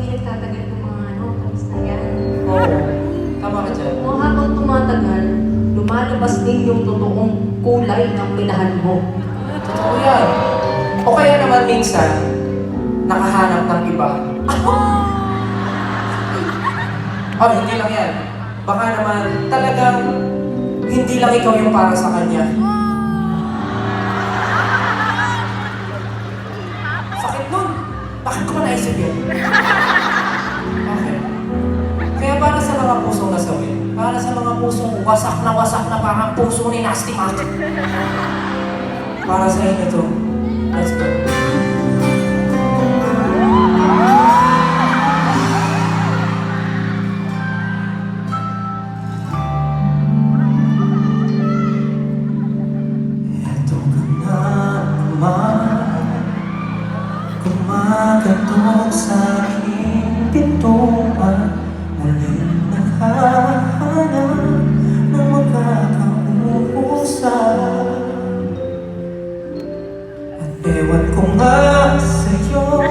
hindi nagtatagal ng mga tapos na yan. Oo. Tama ka dyan. O habang tumatagal, lumalabas din yung totoong kulay ng minahal mo. Totoo yan. O kaya naman minsan, nakahanap ng iba. Oh, hindi lang yan. Baka naman talagang hindi lang ikaw yung para sa kanya. Sakit nun. Bakit ko ba naisip yun? Okay. Kaya para sa mga pusong nasawi, para sa mga pusong wasak na parang puso ni Nasty Mac. Para sa inyo to. Let's go. Eto ka na naman, kumakatok sa aking pintuan, muling naghahanap ng makakausap. At ewan ko nga sa'yo,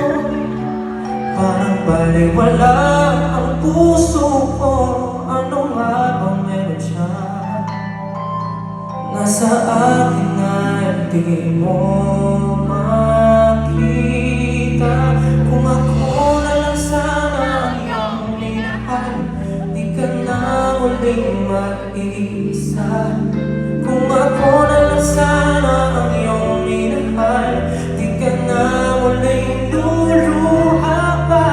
parang baliwala ang puso ko. Ano nga bang meron siya? Nasa akin ay di mo makita. Kung ako na lang sana ang iyong minahal, di ka na muling mag-iisa. Kung ako na lang sana ang iyong minahal, di ka na muling luluha pa.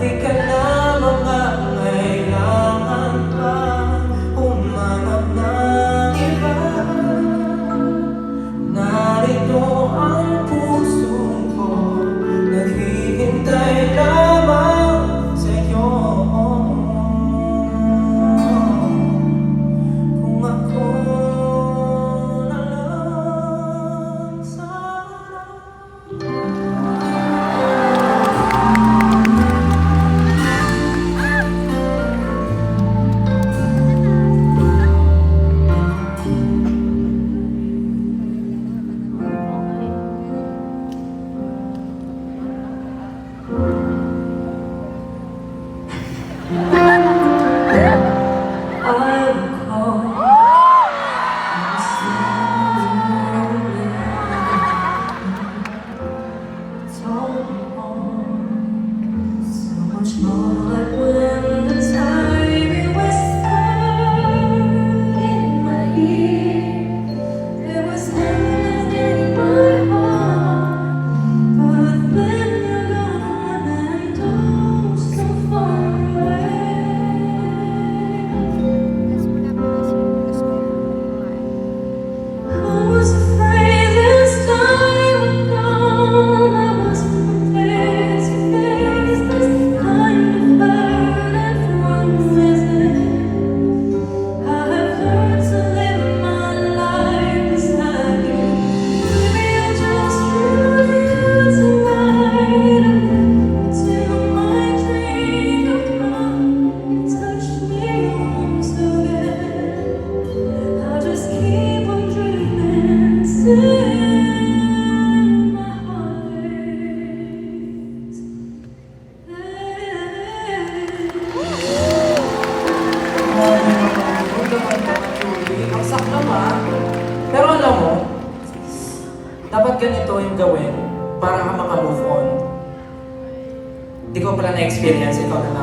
Di ka na mangangailangan pa humanap ng iba. Narito ang puso ko, naghihintay lamang sa'yo. Kung ako na lang sana. Ang sakto naman. Pero alam mo, dapat ganito yung gawin para ka maka-move on. Hindi ko pala na-experience, ikaw na lang.